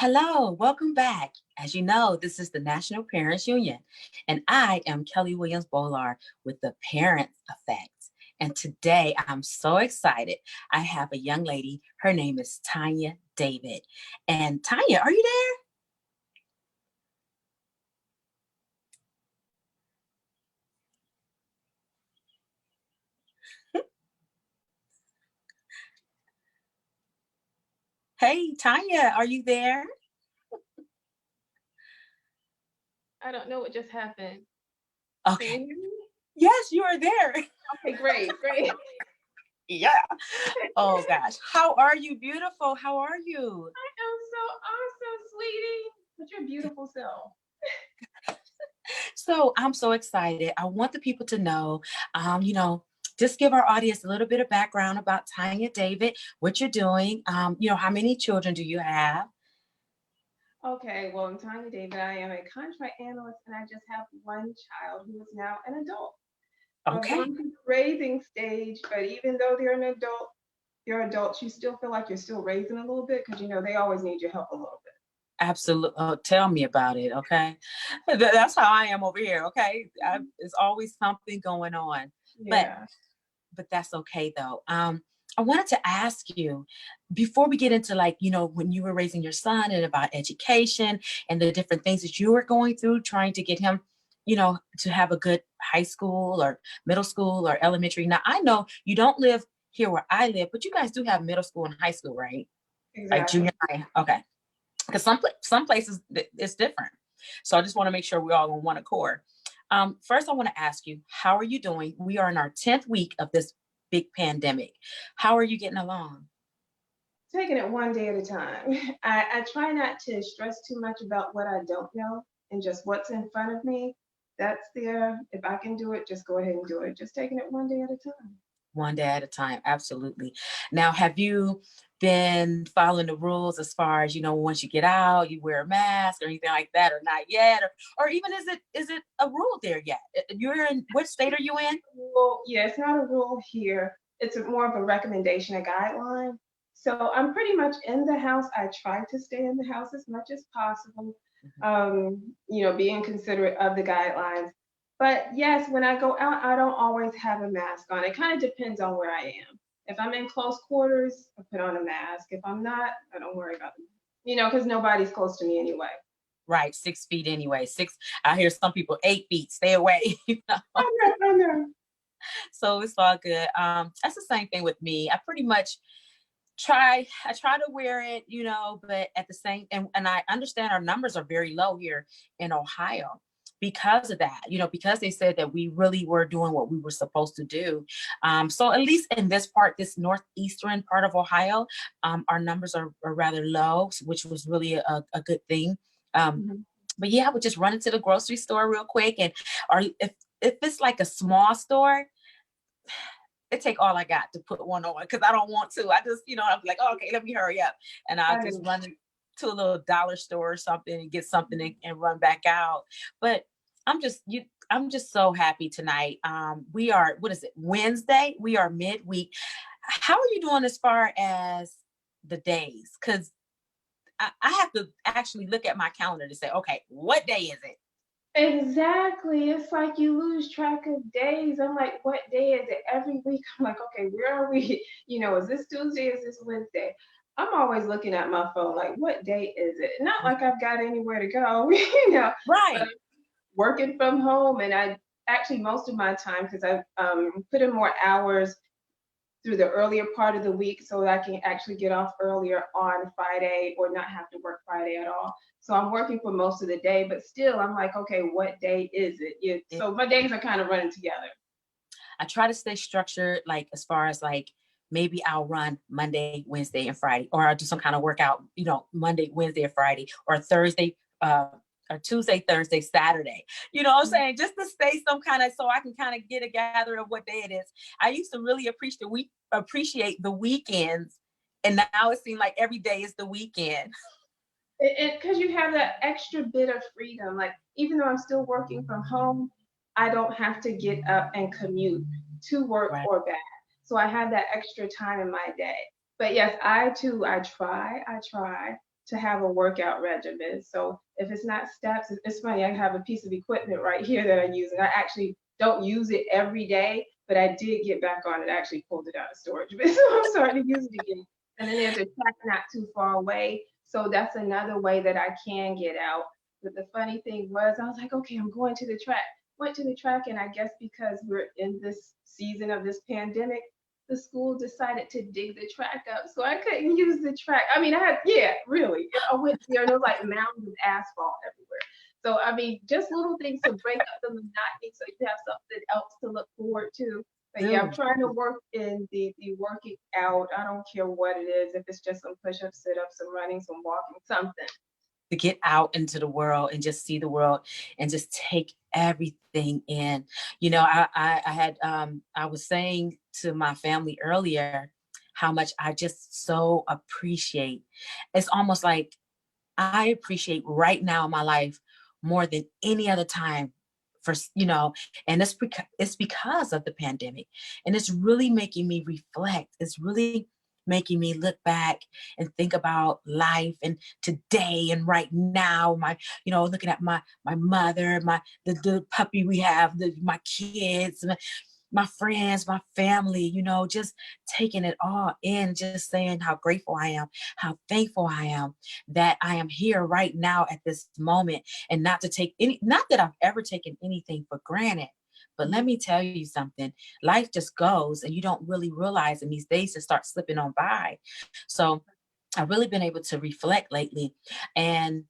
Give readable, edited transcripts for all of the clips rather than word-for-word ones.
Hello, welcome back. As you know, this is the National Parents Union, and I am Kelly Williams Bolar with the Parents Effect. And today I'm so excited. I have a young lady. Her name is Tanya David. And Tanya, are you there? Hey, Tanya, are you there? I don't know what just happened. Can you Okay. hear me? Yes, you are there. Okay, great, great. Yeah. Oh gosh. How are you, beautiful? How are you? I am so awesome, sweetie. With your beautiful self. So I'm so excited. I want the people to know, just give our audience a little bit of background about Tanya David, what you're doing. How many children do you have? Okay, well, I'm Tanya David. I am a contract analyst and I just have one child who is now an adult. So I've Okay. gone through the raising stage, but even though they're an adult, they're adults, you still feel like you're still raising a little bit because they always need your help a little bit. Absolutely. Oh, tell me about it. Okay. That's how I am over here. Okay. There's always something going on, but Yeah. that's okay though. I wanted to ask you before we get into when you were raising your son and about education and the different things that you were going through, trying to get him, to have a good high school or middle school or elementary. Now, I know you don't live here where I live, but you guys do have middle school and high school, right? Like junior Exactly. high. Okay. Because some places it's different. So I just want to make sure we're all on one accord. First, I want to ask you, how are you doing? We are in our 10th week of this big pandemic. How are you getting along? Taking it one day at a time. I try not to stress too much about what I don't know and just what's in front of me. That's there. If I can do it, just go ahead and do it. Just taking it one day at a time. One day at a time, absolutely. Now, have you been following the rules as far as once you get out, you wear a mask or anything like that, or not yet, or even is it a rule there yet? You're in what state are you in? Well, yeah, it's not a rule here. It's more of a recommendation, a guideline. So I'm pretty much in the house. I try to stay in the house as much as possible, being considerate of the guidelines. But yes, when I go out, I don't always have a mask on. It kind of depends on where I am. If I'm in close quarters, I put on a mask. If I'm not, I don't worry about it. Because nobody's close to me anyway. Right, 6 feet anyway. I hear some people 8 feet, stay away. I know, I know. So it's all good. That's the same thing with me. I pretty much I try to wear it, but at the same and I understand our numbers are very low here in Ohio because of that, because they said that we really were doing what we were supposed to do. So at least in this northeastern part of Ohio, our numbers are rather low, which was really a good thing. Um, Mhm. but yeah, I would just run into the grocery store real quick, or if it's like a small store, it take all I got to put one on because I don't want to. I just, I'm like, oh, okay, let me hurry up. And I'll I just do. run to a little dollar store or something and get something and run back out. But I'm just so happy tonight. We are, what is it, Wednesday? We are midweek. How are you doing as far as the days? Because I have to actually look at my calendar to say, okay, what day is it? Exactly. It's like you lose track of days. I'm like, what day is it? Every week, I'm like, okay, where are we? Is this Tuesday? Is this Wednesday? I'm always looking at my phone, like, what day is it? Not like I've got anywhere to go, but Right. working from home. And I actually, most of my time, because I've put in more hours through the earlier part of the week so that I can actually get off earlier on Friday or not have to work Friday at all. So I'm working for most of the day, but still I'm like, okay, what day is it? So my days are kind of running together. I try to stay structured, like as far as like maybe I'll run Monday, Wednesday, and Friday, or I'll do some kind of workout, Monday, Wednesday, or Friday, or Thursday, or Tuesday, Thursday, Saturday. You know what I'm saying? Just to stay some kind of so I can kind of get a gather of what day it is. I used to really appreciate the weekends, and now it seems like every day is the weekend. Because you have that extra bit of freedom. Like, even though I'm still working from home, I don't have to get up and commute to work Right. or back. So I have that extra time in my day. But yes, I too, I try to have a workout regimen. So if it's not steps, it's funny, I have a piece of equipment right here that I use, and I actually don't use it every day, but I did get back on it. I actually pulled it out of storage, but so I'm starting to use it again. And then there's a track not too far away. So that's another way that I can get out. But the funny thing was, I was like, okay, I'm going to the track. Went to the track, and I guess because we're in this season of this pandemic, the school decided to dig the track up, so I couldn't use the track. I mean, I had, yeah, really. I went there and there was like mountains of asphalt everywhere. So I mean, just little things to break up the monotony, so you have something else to look forward to. But yeah, I'm Dude, trying to work in the working out. I don't care what it is, if it's just some push-ups, sit-ups, some running, some walking, something. to get out into the world and just see the world and just take everything in. You know, I had I was saying to my family earlier how much I just so appreciate. It's almost like I appreciate right now in my life more than any other time for, you know, and it's because of the pandemic. And it's really making me reflect. It's really making me look back and think about life and today and right now. My, you know, looking at my mother, the puppy we have, my kids, my friends, my family, you know, just taking it all in, just saying how grateful I am, how thankful I am that I am here right now at this moment, and not to take any, not that I've ever taken anything for granted. But let me tell you something, life just goes and you don't really realize, and these days just start slipping on by. So I've really been able to reflect lately. And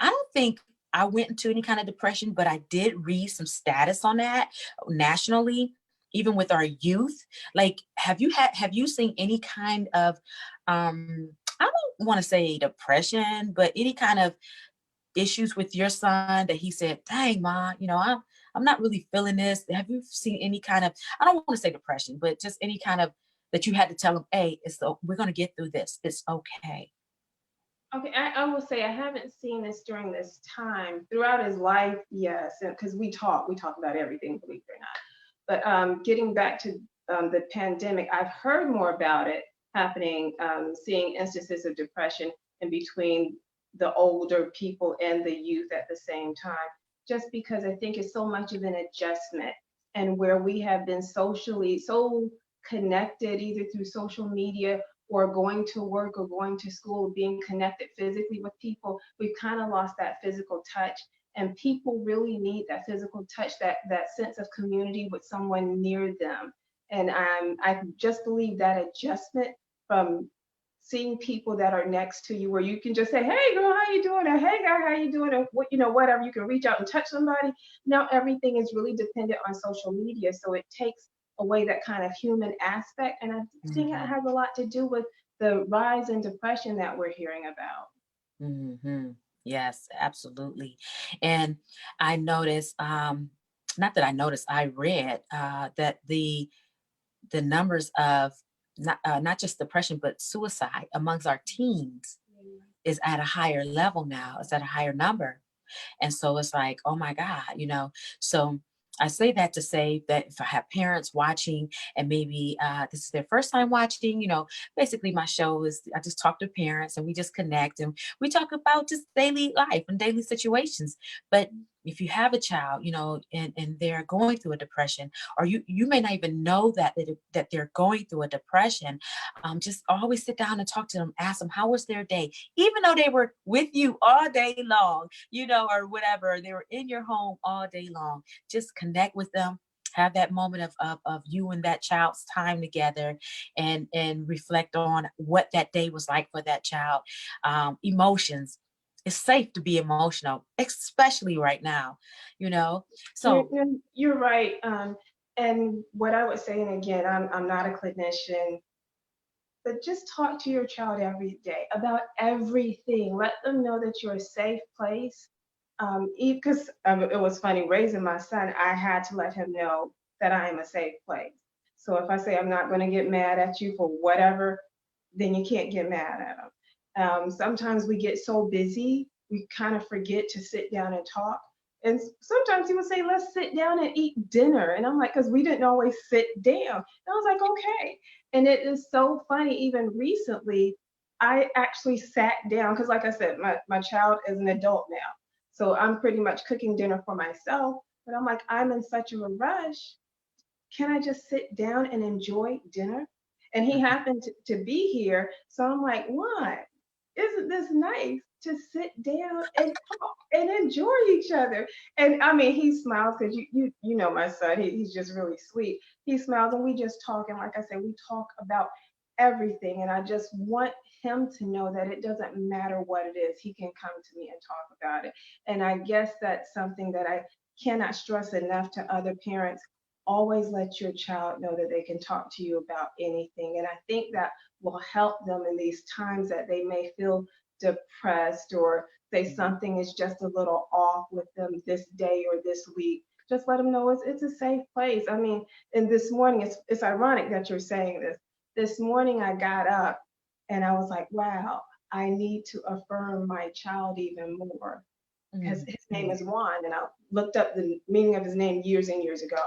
I don't think I went into any kind of depression, but I did read some status on that nationally, even with our youth. Like, have you seen any kind of I don't want to say depression, but any kind of issues with your son that he said, dang, ma, you know, I'm not really feeling this. Have you seen any kind of, I don't want to say depression, but just any kind of that you had to tell him, hey, we're gonna get through this. It's okay. Okay, I will say I haven't seen this during this time. Throughout his life, yes, because we talk about everything, believe it or not. But getting back to the pandemic, I've heard more about it happening, seeing instances of depression in between the older people and the youth at the same time, just because I think it's so much of an adjustment, and where we have been socially so connected either through social media or going to work or going to school, being connected physically with people, we've kind of lost that physical touch. And people really need that physical touch, that sense of community with someone near them. And I just believe that adjustment from seeing people that are next to you, where you can just say, "Hey, girl, how you doing?" or "Hey, guy, how you doing?" or what, you know, whatever. You can reach out and touch somebody. Now everything is really dependent on social media, so it takes away that kind of human aspect. And I think it Mhm. has a lot to do with the rise in depression that we're hearing about. Hmm. Yes, absolutely. And I noticed, not that I noticed, I read that the numbers of not just depression but suicide amongst our teens is at a higher level now. It's at a higher number. And so it's like, oh my God, you know. So I say that to say that if I have parents watching and maybe this is their first time watching, you know, basically my show is I just talk to parents and we just connect and we talk about just daily life and daily situations. But if you have a child, you know, and they're going through a depression, or you may not even know that they're going through a depression, just always sit down and talk to them, ask them how was their day, even though they were with you all day long, you know, or whatever. They were in your home all day long. Just connect with them, have that moment of you and that child's time together, and reflect on what that day was like for that child. Emotions. It's safe to be emotional, especially right now, you know. You're, So, you're you're right. And what I would say, and again, I'm not a clinician, but just talk to your child every day about everything. Let them know that you're a safe place. Because it was funny raising my son, I had to let him know that I am a safe place. So if I say I'm not going to get mad at you for whatever, then you can't get mad at him. Sometimes we get so busy, we kind of forget to sit down and talk. And sometimes he would say, "Let's sit down and eat dinner." And I'm like, because we didn't always sit down. And I was like, okay. And it is so funny, even recently, I actually sat down because, like I said, my child is an adult now. So I'm pretty much cooking dinner for myself. But I'm like, I'm in such of a rush. Can I just sit down and enjoy dinner? And he Mhm. happened to be here. So I'm like, what? Isn't this nice to sit down and talk and enjoy each other? And I mean, he smiles because you know my son, he's just really sweet. He smiles and we just talk. And like I said, we talk about everything. And I just want him to know that it doesn't matter what it is, he can come to me and talk about it. And I guess that's something that I cannot stress enough to other parents. Always let your child know that they can talk to you about anything. And I think that will help them in these times that they may feel depressed or say Mhm. something is just a little off with them this day or this week. Just let them know it's a safe place. I mean, and this morning, it's ironic that you're saying this. This morning, I got up and I was like, wow, I need to affirm my child even more because Mhm. his name Mhm. is Juan. And I looked up the meaning of his name years and years ago,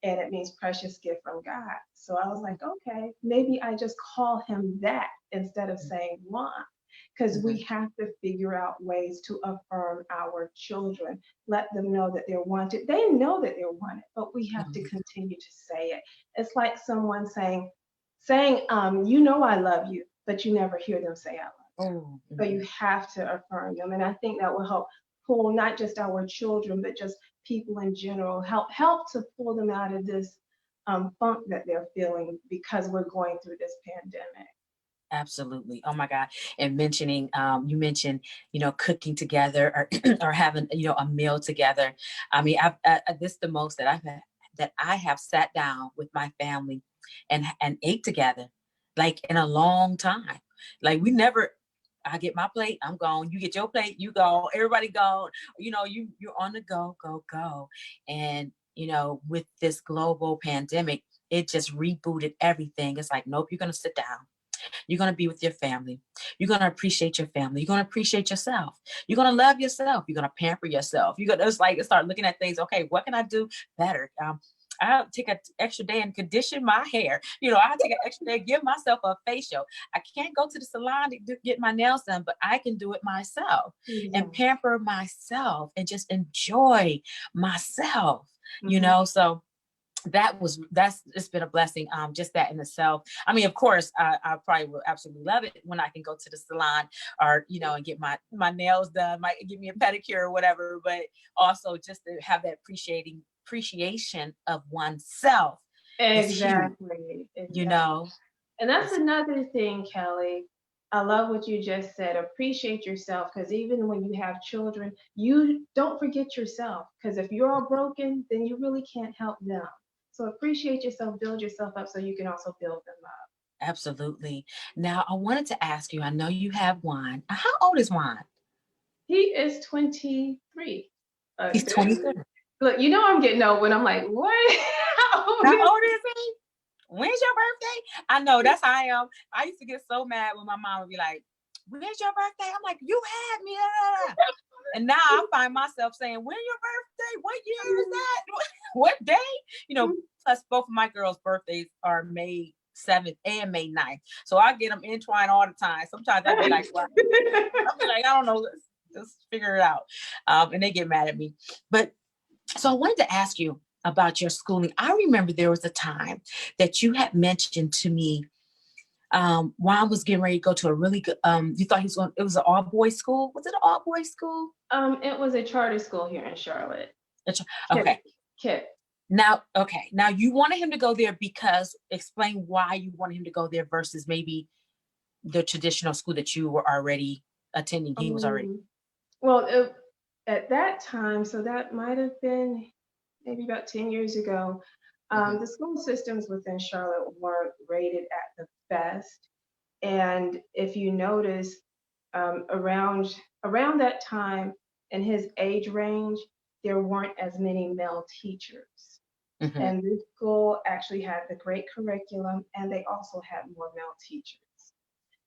and it means precious gift from God. So I was like, okay, maybe I just call him that instead of saying Juan, because we Mhm. have to figure out ways to affirm our children, let them know that they're wanted. They know that they're wanted, but we have to Mhm. continue to say it. It's like someone saying, you know, I love you, but you never hear them say I love you. Oh, So you mhm. have to affirm them. And I think that will help pull not just our children, but just people in general, help to pull them out of this funk that they're feeling because we're going through this pandemic. Absolutely. Oh my God. And mentioning, you mentioned, cooking together or or having, a meal together. I mean, this is the most that I've had, that I have sat down with my family and ate together, like in a long time. Like we never. I get my plate, I'm gone. You get your plate, you go. Everybody go. You're on the go, go, go. And with this global pandemic, it just rebooted everything. It's like, nope, you're gonna sit down. You're going to be with your family. You're going to appreciate your family. You're going to appreciate yourself. You're going to love yourself. You're going to pamper yourself. You're going to just like start looking at things. Okay, what can I do better? I'll take an extra day and condition my hair. I'll take an extra day, give myself a facial. I can't go to the salon to get my nails done, but I can do it myself and Exactly. pamper myself and just enjoy myself, Hmm. So that's it's been a blessing, just that in itself. I mean, of course, I probably will absolutely love it when I can go to the salon or and get my nails done, might give me a pedicure or whatever, but also just to have that appreciation of oneself is huge, Exactly. you Exactly. know And that's it's another thing, Kelly. I love what you just said. Appreciate yourself because even when you have children, you don't forget yourself because if you're all broken, then you really can't help them. So appreciate yourself, build yourself up so you can also build them up. absolutely. Now I wanted to ask you, I know you have Juan. How old is Juan? He is 23. He's 23. Look, you know I'm getting old when I'm like, what? How old How is old is he? When's your birthday? I know that's how I am. I used to get so mad when my mom would be like, when's your birthday? I'm like, you had me. And now I find myself saying, when's your birthday? What year is that? What day? Plus both of my girls' birthdays are May 7th and May 9th. So I get them entwined all the time. Sometimes I'd be like, well, I'll be like, I don't know, let's just figure it out. And they get mad at me. But so I wanted to ask you about your schooling. I remember there was a time that you had mentioned to me, Juan was getting ready to go to a really good, you thought he was going, it was an all boys school. Was it an all boys school? It was a charter school here in Charlotte. Kip, Okay. Kip. Now you wanted him to go there because explain why you wanted him to go there versus maybe the traditional school that you were already attending. He was already. Um, well, at that time, so that might have been maybe about 10 years ago, Mhm. the school systems within Charlotte weren't rated at the best. And if you notice, around that time in his age range, there weren't as many male teachers. Mhm. And this school actually had the great curriculum, and they also had more male teachers.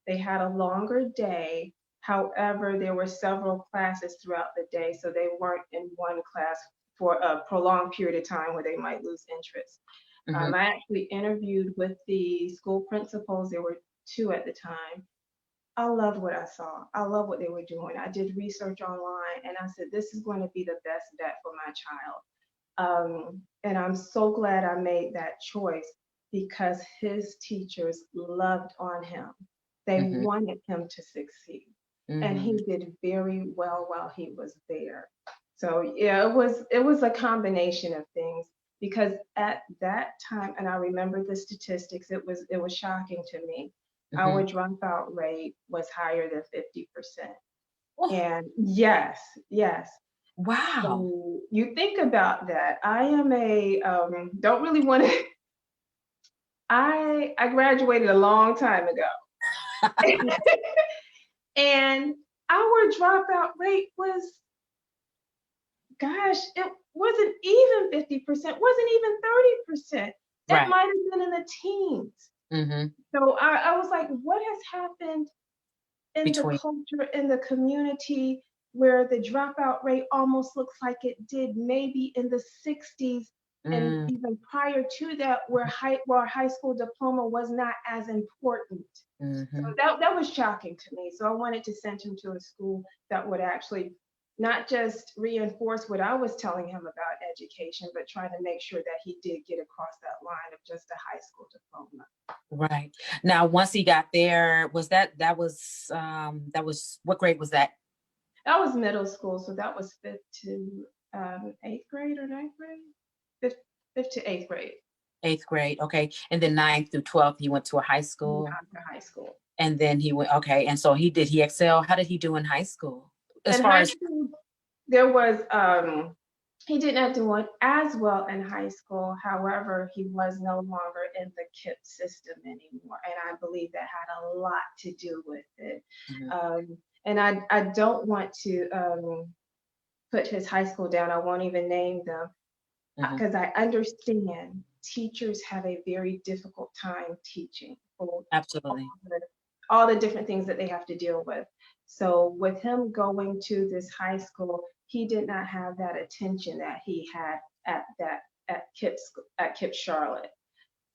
They had a longer day. However, there were several classes throughout the day, so they weren't in one class for a prolonged period of time where they might lose interest. Mhm. I actually interviewed with the school principals. There were two at the time. I loved what I saw. I love what they were doing. I did research online and I said, this is going to be the best bet for my child. And I'm so glad I made that choice because his teachers loved on him. They Mm-hmm. wanted him to succeed. And Mm-hmm. he did very well while he was there. So yeah, it was a combination of things because at that time, and I remember the statistics, it was shocking to me. Mm-hmm. Our dropout rate was higher than 50%. Oh, And yes, yes. wow. So you think about that. I am a don't really want to. I graduated a long time ago, and our dropout rate was, gosh, it wasn't even 50%, wasn't even 30%. It Right. might have been in the teens. Mm-hmm. So I was like, what has happened in the Between. culture, in the community, where the dropout rate almost looks like it did maybe in the 60s and Mm, even prior to that, where high school diploma was not as important. So mm-hmm. that was shocking to me. So I wanted to send him to a school that would actually not just reinforce what I was telling him about education, but try to make sure that he did get across that line of just a high school diploma. Right. Now, once he got there, that was what grade was that? That was middle school, so that was fifth to eighth grade or ninth grade, fifth to eighth grade. Eighth grade. Okay. And then ninth through 12th, he went to a high school. After high school. And then he went, okay. And so he excel? How did he do in high school? As In far high as, school, there was he did not do it as well in high school. However, he was no longer in the KIPP system anymore, and I believe that had a lot to do with it. Mhm, And I don't want to put his high school down. I won't even name them mhm, because I understand teachers have a very difficult time teaching for absolutely. all the different things that they have to deal with. So with him going to this high school, he did not have that attention that he had at KIPP Charlotte.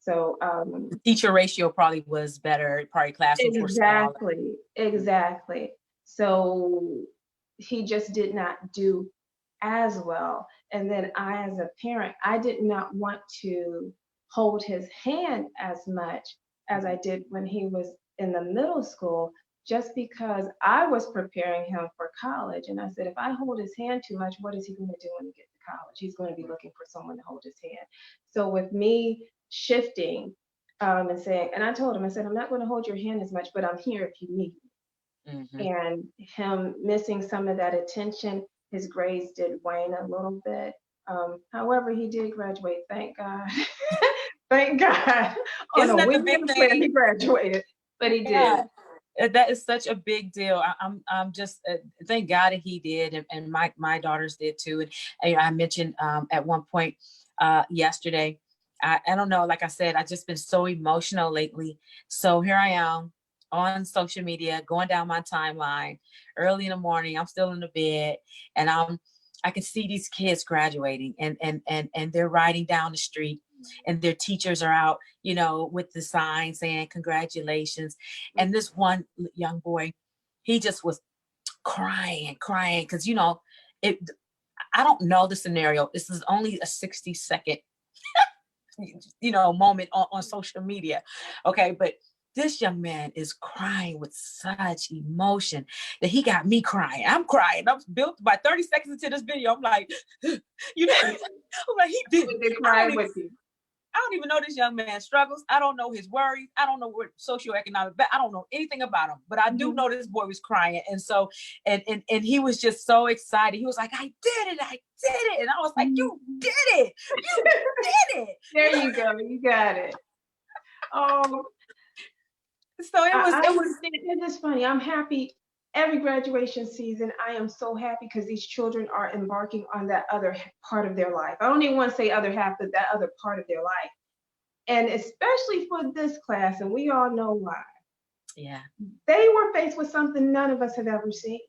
So The teacher ratio probably was better. Probably classrooms were smaller. exactly. So he just did not do as well. And then I, as a parent, I did not want to hold his hand as much as I did when he was in the middle school, just because I was preparing him for college. And I said, if I hold his hand too much, what is he going to do when he gets to college? He's going to be looking for someone to hold his hand. So with me shifting and saying, and I told him, I said, I'm not going to hold your hand as much, but I'm here if you need Mhm. me. And him missing some of that attention, his grades did wane a little bit. However, he did graduate, thank God. Thank God. On Isn't a that the wing big and a prayer, he thing? graduated, but he did. Yeah. That is such a big deal. I'm just thank God that he did, and my daughters did too. And I mentioned at one point yesterday, I don't know, like I said, I just been so emotional lately. So here I am on social media, going down my timeline early in the morning. I'm still in the bed, and I can see these kids graduating, and they're riding down the street, and their teachers are out, with the sign saying congratulations. And this one young boy, he just was crying because it. I don't know the scenario. This is only a 60-second, moment on social media. Okay, but this young man is crying with such emotion that he got me crying. I'm crying. I'm built by 30 seconds into this video. I'm like, I'm like, he did. They cried with you. I don't even know this young man's struggles. I don't know his worries. I don't know what socioeconomic, I don't know anything about him, but I do know this boy was crying. And so, and he was just so excited. He was like, I did it. I did it. And I was like, you did it. You did it. There you go. You got it. Oh, So I it was, understand. It is funny. I'm happy every graduation season. I am so happy because these children are embarking on that other part of their life. I don't even want to say other half, but that other part of their life. And especially for this class, and we all know why. yeah, They were faced with something none of us have ever seen.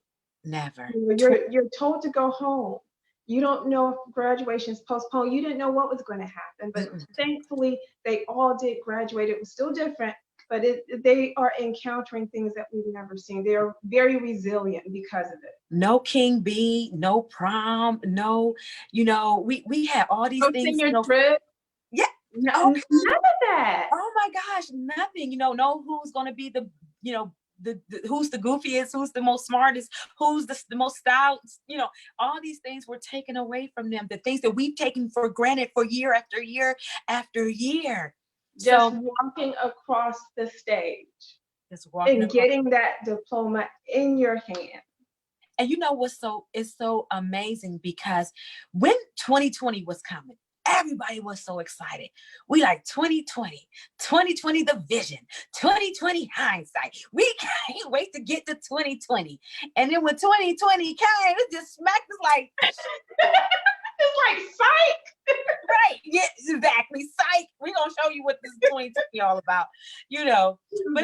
never. You're told to go home. You don't know if graduation is postponed. You didn't know what was going to happen, but Mm-mm. thankfully they all did graduate. It was still different, but they are encountering things that we've never seen. They are very resilient because of it. No king bee, no prom, no, we had all these No things, senior trip. yeah. None Okay. of that. Oh my gosh, nothing. No, who's going to be who's the goofiest, who's the most smartest, who's the most styled, all these things were taken away from them. The things that we've taken for granted for year after year after year. Just So walking across the stage just walking and across. getting that diploma in your hand. And you know what's it's so amazing, because when 2020 was coming, everybody was so excited. We like 2020 the vision, 2020 hindsight. We can't wait to get to 2020. And then when 2020 came, it just smacked us like, It's like, psych. right, yeah, exactly. Psych. We're gonna show you what this 2020 all about, But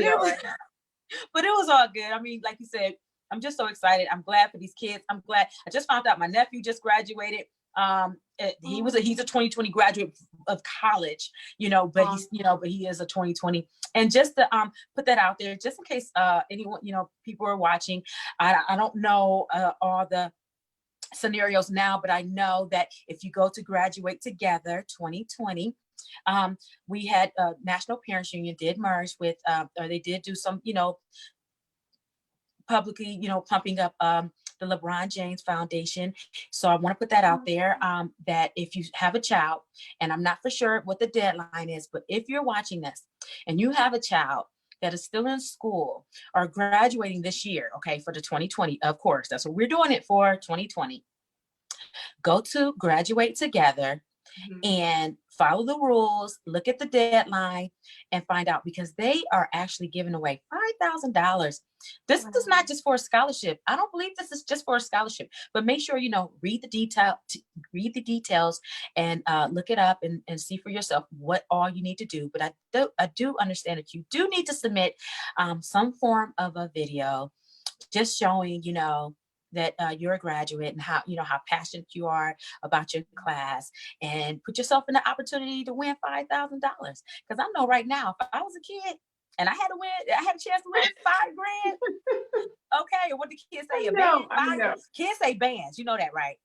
Yeah, but it was all good. I mean, like you said, I'm just so excited. I'm glad for these kids. I'm glad. I just found out my nephew just graduated. He's a 2020 graduate of college, but he is a 2020. And just to put that out there, just in case anyone, people are watching. I don't know all the scenarios now, but I know that if you go to Graduate Together 2020, we had National Parents Union did merge with, or they did do some, publicly, pumping up the LeBron James Foundation. So I want to put that out there, that if you have a child, and I'm not for sure what the deadline is, but if you're watching this and you have a child that is still in school or graduating this year, okay, for the 2020, of course, that's what we're doing it for, 2020. Go to Graduate Together and follow the rules, look at the deadline, and find out, because they are actually giving away $5,000. This is not just for a scholarship. I don't believe this is just for a scholarship, but make sure, read the details and look it up and see for yourself what all you need to do. But I do understand that you do need to submit some form of a video just showing, that you're a graduate and how passionate you are about your class, and put yourself in the opportunity to win $5,000. Because I know right now, if I was a kid and I had a chance to win $5,000. Okay, what do kids say? I know. Kids say bands. You know that, right?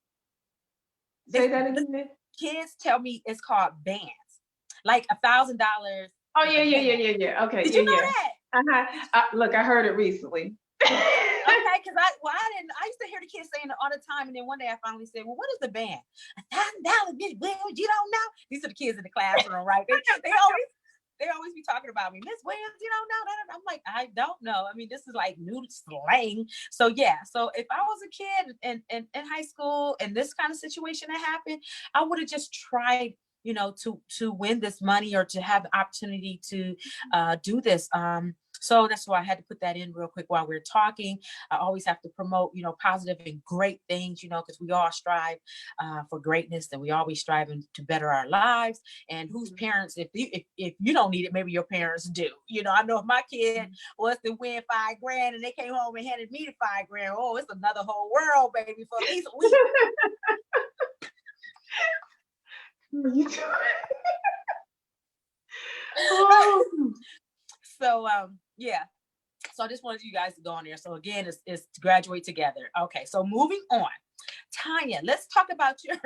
Say that again. Kids tell me it's called bands, like $1,000. Oh yeah. Okay. Did you know that? Look, I heard it recently. Okay, because I used to hear the kids saying it all the time, and then one day I finally said, "Well, what is the band?" $1,000, you don't know? These are the kids in the classroom, right? They always be talking about me, Miss Williams. You don't know? I'm like, I don't know. I mean, this is like new slang. So yeah. So if I was a kid in high school and this kind of situation had happened, I would have just tried, to win this money or to have the opportunity to do this. So that's why I had to put that in real quick while we're talking. I always have to promote, positive and great things, because we all strive for greatness, and we always striving to better our lives. And whose parents, if you don't need it, maybe your parents do. I know if my kid was to win $5,000 and they came home and handed me the $5,000, oh, it's another whole world, baby, for at least a week. So yeah. So I just wanted you guys to go on there. So again, it's to Graduate Together. Okay, so moving on. Tanya, let's talk about your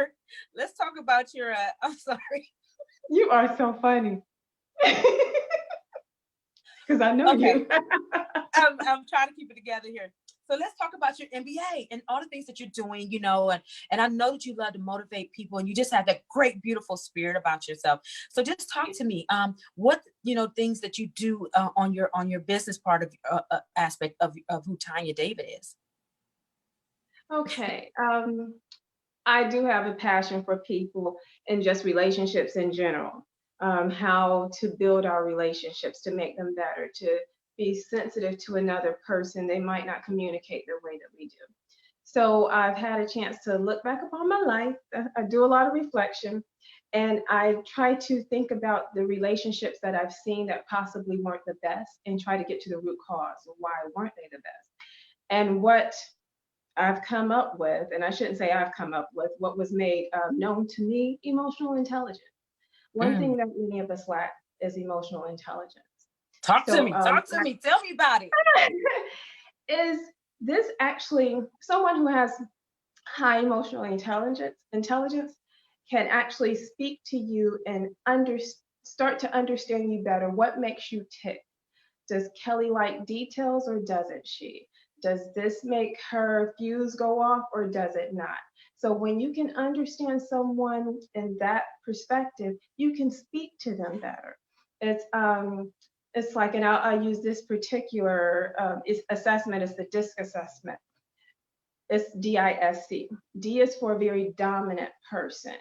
I'm sorry. You are so funny. Because I know you. I'm trying to keep it together here. So let's talk about your MBA and all the things that you're doing, and I know that you love to motivate people, and you just have that great, beautiful spirit about yourself. So just talk to me, what, things that you do on your business part of aspect of who Tanya David is. Okay. I do have a passion for people and just relationships in general. How to build our relationships to make them better, to be sensitive to another person. They might not communicate the way that we do. So I've had a chance to look back upon my life. I do a lot of reflection, and I try to think about the relationships that I've seen that possibly weren't the best, and try to get to the root cause of why weren't they the best. And what I've come up with, and I shouldn't say I've come up with, what was made known to me, emotional intelligence. One thing that many of us lack is emotional intelligence. Talk to So me. Talk to me. Tell me about it. is this actually someone who has high emotional intelligence can actually speak to you and start to understand you better. What makes you tick? Does Kelly like details or doesn't she? Does this make her fuse go off or does it not? So when you can understand someone in that perspective, you can speak to them better. It's like, and I'll use this particular assessment as the DISC assessment. It's DISC. D is for a very dominant person.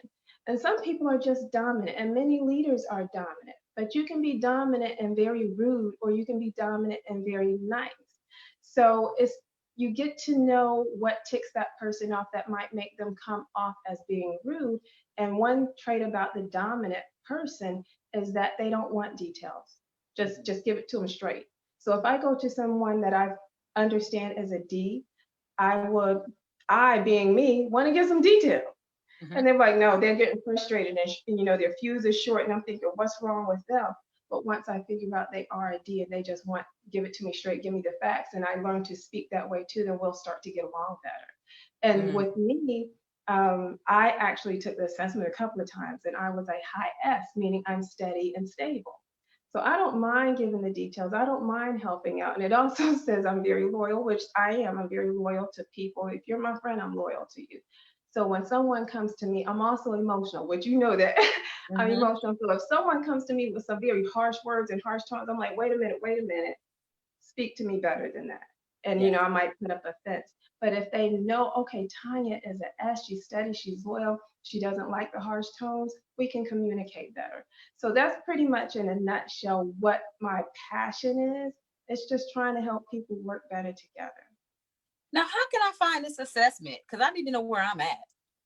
And some people are just dominant, and many leaders are dominant. But you can be dominant and very rude, or you can be dominant and very nice. So you get to know what ticks that person off that might make them come off as being rude. And one trait about the dominant person is that they don't want details. Just give it to them straight. So if I go to someone that I understand as a D, I being me, want to get some detail. Mhm. And they're like, no, they're getting frustrated and their fuse is short. And I'm thinking, what's wrong with them? But once I figure out they are a D and they just want, give it to me straight, give me the facts, and I learn to speak that way too, then we'll start to get along better. And with me, I actually took the assessment a couple of times and I was a high S, meaning I'm steady and stable. So I don't mind giving the details. I don't mind helping out. And it also says I'm very loyal, which I am. I'm very loyal to people. If you're my friend, I'm loyal to you. So when someone comes to me, I'm also emotional, which you know that I'm Mhm. emotional. So if someone comes to me with some very harsh words and harsh tones, I'm like, wait a minute, speak to me better than that. And Yes. I might put up a fence. But if they know, okay, Tanya is an S, she's steady, she's loyal, she doesn't like the harsh tones, we can communicate better. So that's pretty much in a nutshell what my passion is. It's just trying to help people work better together. Now, how can I find this assessment? Because I need to know where I'm at.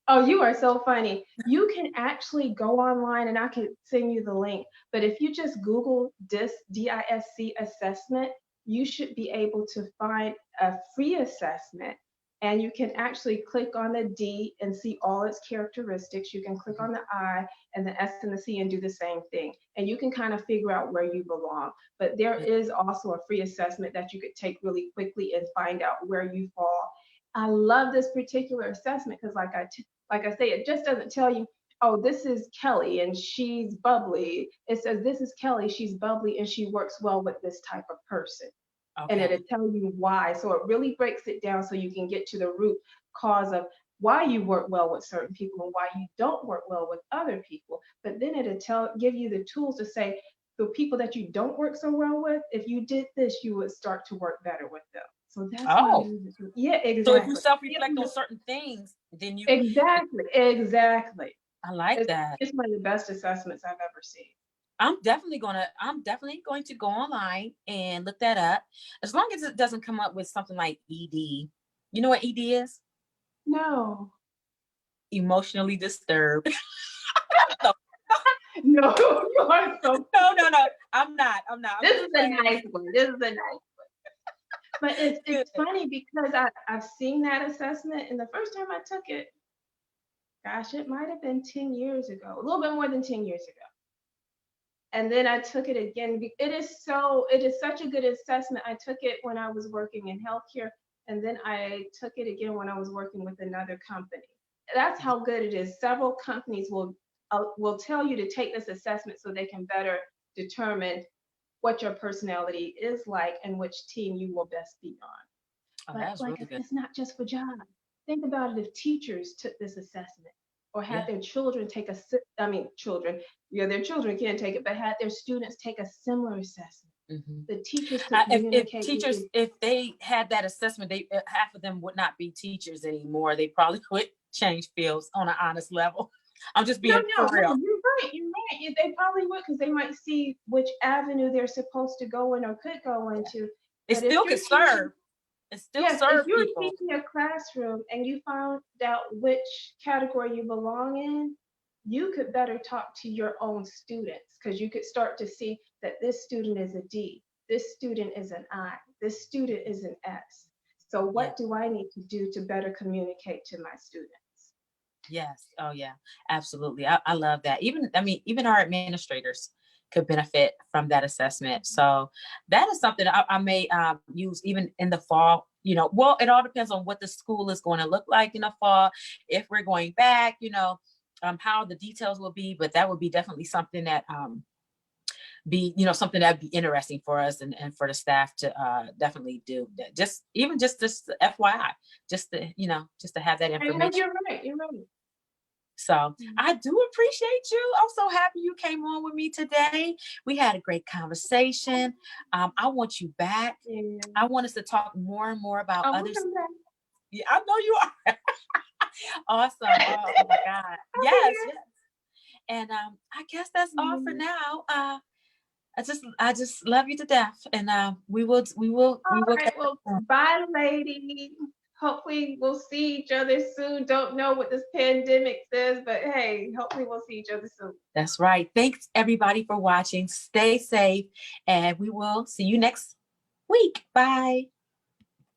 Oh, you are so funny. You can actually go online and I can send you the link. But if you just Google DISC assessment, you should be able to find a free assessment. And you can actually click on the D and see all its characteristics. You can click on the I and the S and the C and do the same thing. And you can kind of figure out where you belong. But there is also a free assessment that you could take really quickly and find out where you fall. I love this particular assessment because, like I say, it just doesn't tell you, oh, this is Kelly and she's bubbly. It says, this is Kelly, she's bubbly and she works well with this type of person. And Okay. it'll tell you why. So it really breaks it down so you can get to the root cause of why you work well with certain people and why you don't work well with other people. But then give you the tools to say, the people that you don't work so well with, if you did this, you would start to work better with them. So that's why I Oh, use it. Yeah, so if you exactly. self-reflect on certain things, then you, Exactly. I like It's, that. it's one of the best assessments I've ever seen. I'm definitely going to go online and look that up. As long as it doesn't come up with something like ED. You know what ED is? No, Emotionally disturbed. no, you are so. No. I'm not. I'm This just is a playing. nice one. This is a nice. But Good. it's funny because I've seen that assessment, and the first time I took it, gosh, it might have been 10 years ago, a little bit more than 10 years ago. And then I took it again. It is such a good assessment. I took it when I was working in healthcare, and then I took it again when I was working with another company. That's how good it is. Several companies will tell you to take this assessment so they can better determine what your personality is like and which team you will best be on. Oh, But that's like I really said, good. it's not just for jobs. Think about it if teachers took this assessment or had Yeah. their children take children, their children can't take it, but had their students take a similar assessment. Hmm. The teachers could If communicate with teachers, you. if they had that assessment, they half of them would not be teachers anymore. They probably would change fields on an honest level. I'm just No, being for no, real. you're right. You're right. They probably would because they might see which avenue they're supposed to go in or could go Yeah. into. It But if still you're could teaching serve. It still Yes, if serve you're people. teaching a classroom and you found out which category you belong in, you could better talk to your own students because you could start to see that this student is a D, this student is an I, this student is an S. So Yeah. what do I need to do to better communicate to my students? Yes. Oh yeah. Absolutely. I love that. Even I mean, even our administrators could benefit from that assessment. So that is something I may use even in the fall. Well, it all depends on what the school is going to look like in the fall. If we're going back, how the details will be, but that would be definitely something that something that'd be interesting for us and for the staff to definitely do. Just this FYI, just to have that I know information. you're right. You're right. So I do appreciate you. I'm so happy you came on with me today. We had a great conversation. I want you back. Yeah. I want us to talk more and more about We'll others. come back. Yeah, I know you are. Awesome. Oh my God. Yes, yes. And I guess that's all for now. I just love you to death. And we will All right. catch Well, up. bye, lady. Hopefully we'll see each other soon. Don't know what this pandemic says, but hey, hopefully we'll see each other soon. That's right. Thanks everybody for watching. Stay safe, and we will see you next week. Bye.